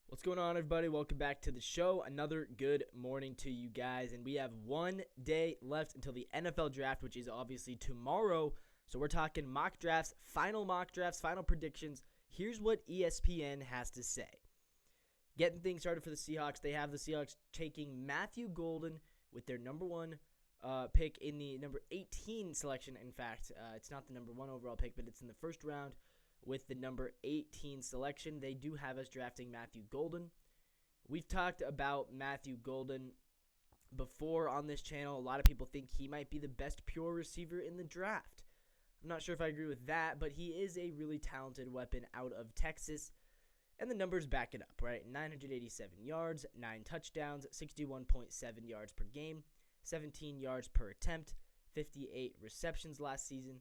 What's going on, everybody? Welcome back to the show. Another good morning to you guys. And we have 1 day left until the NFL draft, which is obviously tomorrow. So we're talking mock drafts, final predictions. Here's what ESPN has to say. Getting things started for the Seahawks. They have the Seahawks taking Matthew Golden with their number one pick in the number 18 selection. In fact, it's not the number one overall pick, but it's in the first round. With the number 18 selection, they do have us drafting Matthew Golden. We've talked about Matthew Golden before on this channel. A lot of people think he might be the best pure receiver in the draft. I'm not sure if I agree with that, but he is a really talented weapon out of Texas. And the numbers back it up, right? 987 yards, 9 touchdowns, 61.7 yards per game, 17 yards per attempt, 58 receptions last season.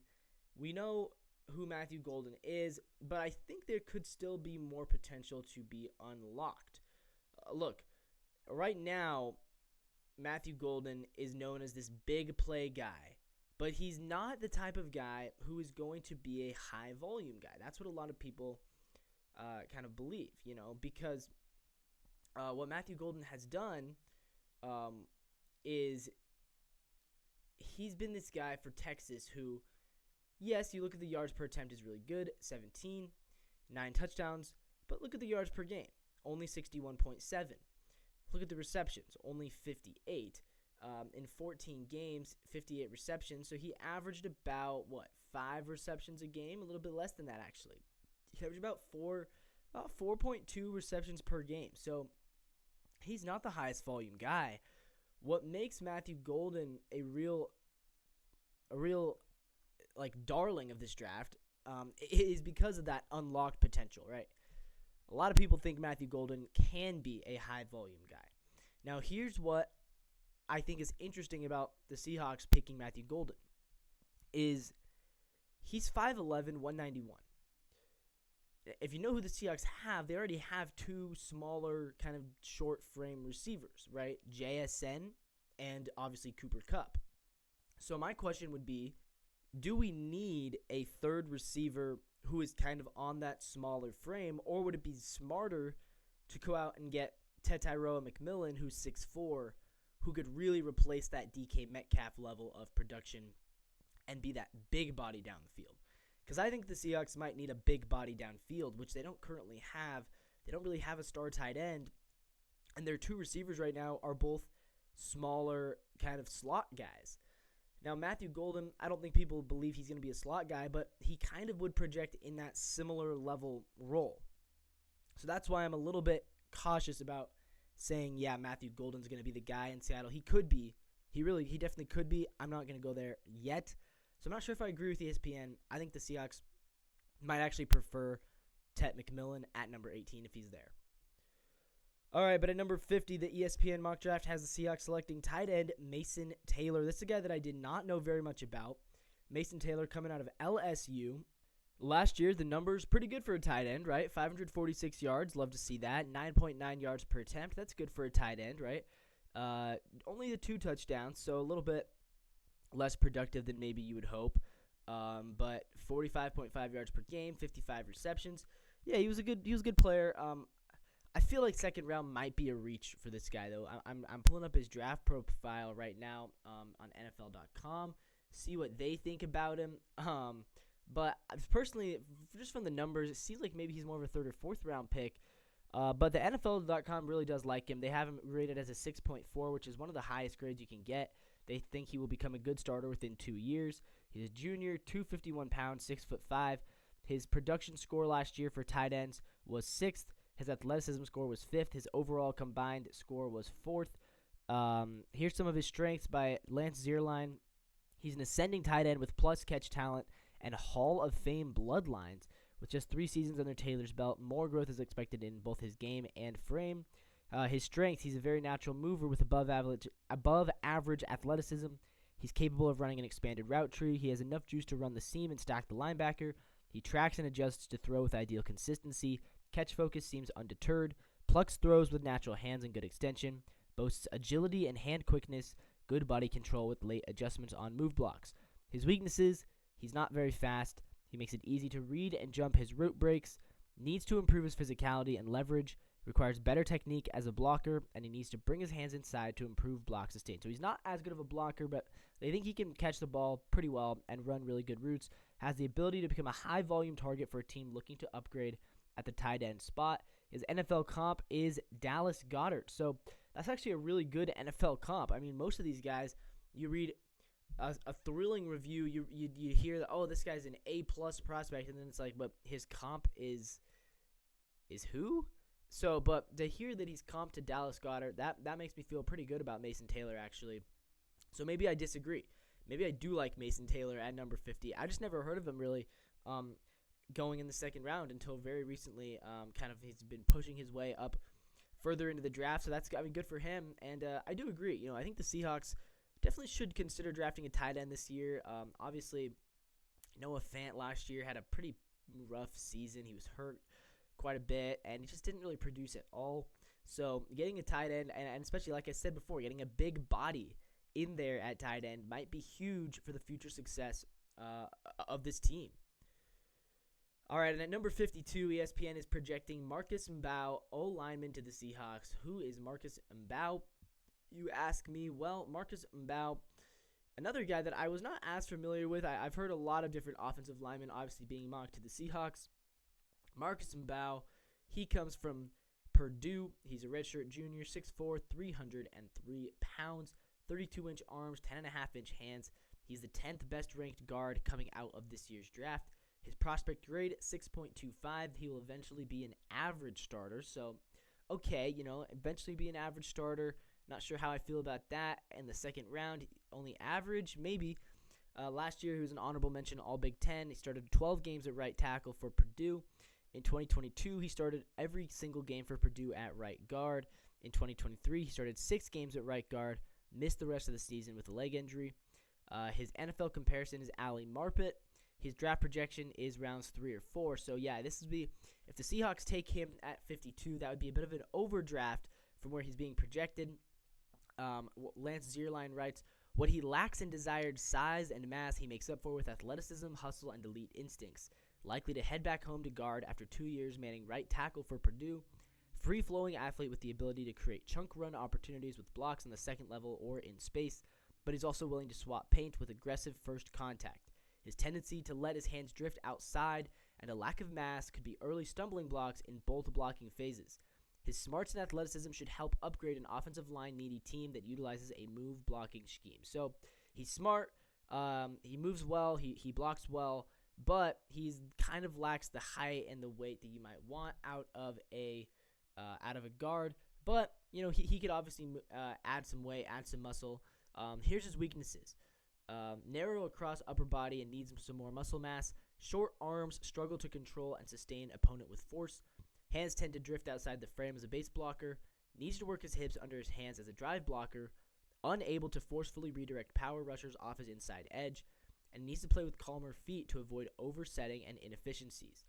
We know who Matthew Golden is, but I think there could still be more potential to be unlocked. Look, right now, Matthew Golden is known as this big play guy, but he's not the type of guy who is going to be a high volume guy. That's what a lot of people kind of believe, because what Matthew Golden has done is he's been this guy for Texas who, yes, you look at the yards per attempt is really good, 17, 9 touchdowns, but look at the yards per game, only 61.7. Look at the receptions, only 58. In 14 games, 58 receptions, so he averaged about, 5 receptions a game? A little bit less than that, actually. He averaged about 4.2 receptions per game, so he's not the highest volume guy. What makes Matthew Golden a real darling of this draft is because of that unlocked potential, right? A lot of people think Matthew Golden can be a high volume guy. Now, here's what I think is interesting about the Seahawks picking Matthew Golden is he's 5'11", 191. If you know who the Seahawks have, they already have two smaller kind of short frame receivers, right? JSN and obviously Cooper Kupp. So my question would be, do we need a third receiver who is kind of on that smaller frame, or would it be smarter to go out and get Tyrone McMillan, who's 6'4", who could really replace that DK Metcalf level of production and be that big body down the field? Because I think the Seahawks might need a big body downfield, which they don't currently have. They don't really have a star tight end, and their two receivers right now are both smaller kind of slot guys. Now, Matthew Golden, I don't think people believe he's going to be a slot guy, but he kind of would project in that similar level role. So that's why I'm a little bit cautious about saying, yeah, Matthew Golden's going to be the guy in Seattle. He could be. He definitely could be. I'm not going to go there yet. So I'm not sure if I agree with ESPN. I think the Seahawks might actually prefer Tet McMillan at number 18 if he's there. All right, but at number 50, the ESPN mock draft has the Seahawks selecting tight end Mason Taylor. This is a guy that I did not know very much about. Mason Taylor coming out of LSU. Last year, the numbers pretty good for a tight end, right? 546 yards, love to see that. 9.9 yards per attempt, that's good for a tight end, right? Only the 2 touchdowns, so a little bit less productive than maybe you would hope. But 45.5 yards per game, 55 receptions. Yeah, he was a good player. I feel like second round might be a reach for this guy, though. I'm pulling up his draft profile right now on NFL.com, see what they think about him. But personally, just from the numbers, it seems like maybe he's more of a third or fourth round pick. But the NFL.com really does like him. They have him rated as a 6.4, which is one of the highest grades you can get. They think he will become a good starter within 2 years. He's a junior, 251 pounds, 6'5". His production score last year for tight ends was 6th. His athleticism score was 5th. His overall combined score was 4th. Here's some of his strengths by Lance Zierlein. He's an ascending tight end with plus catch talent and Hall of Fame bloodlines. With just 3 seasons under Taylor's belt, more growth is expected in both his game and frame. His strengths, he's a very natural mover with above average athleticism. He's capable of running an expanded route tree. He has enough juice to run the seam and stack the linebacker. He tracks and adjusts to throw with ideal consistency. Catch focus seems undeterred. Plucks throws with natural hands and good extension. Boasts agility and hand quickness. Good body control with late adjustments on move blocks. His weaknesses, he's not very fast. He makes it easy to read and jump his route breaks. Needs to improve his physicality and leverage. requires better technique as a blocker, and he needs to bring his hands inside to improve block sustain. So he's not as good of a blocker, but they think he can catch the ball pretty well and run really good routes. Has the ability to become a high-volume target for a team looking to upgrade at the tight end spot. His NFL comp is Dallas Goedert. So that's actually a really good NFL comp. I mean, most of these guys, you read a thrilling review, you hear that, oh, this guy's an A-plus prospect, and then it's like, but his comp is who? So, but to hear that he's comped to Dallas Goedert, that makes me feel pretty good about Mason Taylor, actually. So maybe I disagree. Maybe I do like Mason Taylor at number 50. I just never heard of him really going in the second round until very recently. He's been pushing his way up further into the draft, so that's good for him. And I do agree. I think the Seahawks definitely should consider drafting a tight end this year. Obviously, Noah Fant last year had a pretty rough season. He was hurt quite a bit, and he just didn't really produce at all. So getting a tight end, and especially like I said before, getting a big body in there at tight end might be huge for the future success of this team. All right, and at number 52, ESPN is projecting Marcus Mbao, O-lineman, to the Seahawks. Who is Marcus Mbao? You ask me. Well, Marcus Mbao, another guy that I was not as familiar with. I've heard a lot of different offensive linemen obviously being mocked to the Seahawks. Marcus Mbao, he comes from Purdue. He's a redshirt junior, 6'4", 303 pounds, 32-inch arms, 10.5-inch hands. He's the 10th best-ranked guard coming out of this year's draft. His prospect grade, 6.25. He will eventually be an average starter. So, okay, eventually be an average starter. Not sure how I feel about that. In the second round, only average, maybe. Last year, he was an honorable mention All Big Ten. He started 12 games at right tackle for Purdue. In 2022, he started every single game for Purdue at right guard. In 2023, he started 6 games at right guard, missed the rest of the season with a leg injury. His NFL comparison is Ali Marpet. His draft projection is rounds 3 or 4. So, yeah, this would be, if the Seahawks take him at 52, that would be a bit of an overdraft from where he's being projected. Lance Zierlein writes, what he lacks in desired size and mass, he makes up for with athleticism, hustle, and elite instincts. Likely to head back home to guard after 2 years manning right tackle for Purdue. Free-flowing athlete with the ability to create chunk run opportunities with blocks on the second level or in space, but he's also willing to swap paint with aggressive first contact. His tendency to let his hands drift outside and a lack of mass could be early stumbling blocks in both blocking phases. His smarts and athleticism should help upgrade an offensive line-needy team that utilizes a move blocking scheme. So he's smart, he moves well, he blocks well, but he's kind of lacks the height and the weight that you might want out of a guard. But he could obviously add some weight, add some muscle. Here's his weaknesses. Narrow across upper body and needs some more muscle mass. Short arms, struggle to control and sustain opponent with force. Hands tend to drift outside the frame as a base blocker. Needs to work his hips under his hands as a drive blocker. Unable to forcefully redirect power rushers off his inside edge. And needs to play with calmer feet to avoid oversetting and inefficiencies.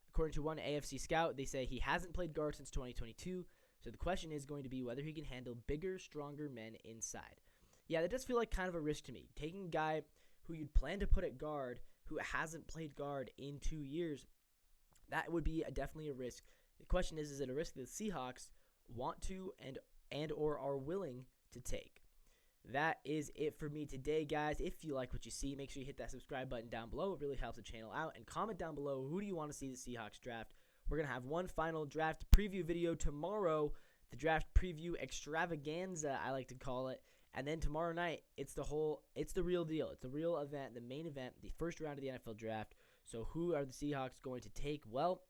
According to one AFC scout, they say he hasn't played guard since 2022, so the question is going to be whether he can handle bigger, stronger men inside. Yeah, that does feel like kind of a risk to me. Taking a guy who you'd plan to put at guard who hasn't played guard in 2 years, that would be definitely a risk. The question is it a risk that the Seahawks want to and or are willing to take? That is it for me today, guys. If you like what you see, make sure you hit that subscribe button down below. It really helps the channel out. And comment down below, who do you want to see the Seahawks draft? We're going to have one final draft preview video tomorrow, the draft preview extravaganza, I like to call it. And then tomorrow night, it's the real deal. It's the real event, the main event, the first round of the NFL draft. So who are the Seahawks going to take? Well,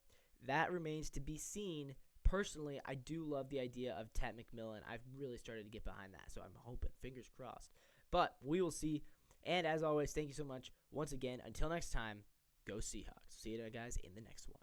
that remains to be seen. Personally, I do love the idea of Ted McMillan. I've really started to get behind that, so I'm hoping, fingers crossed. But we will see. And as always, thank you so much. Once again, until next time, go Seahawks. See you guys in the next one.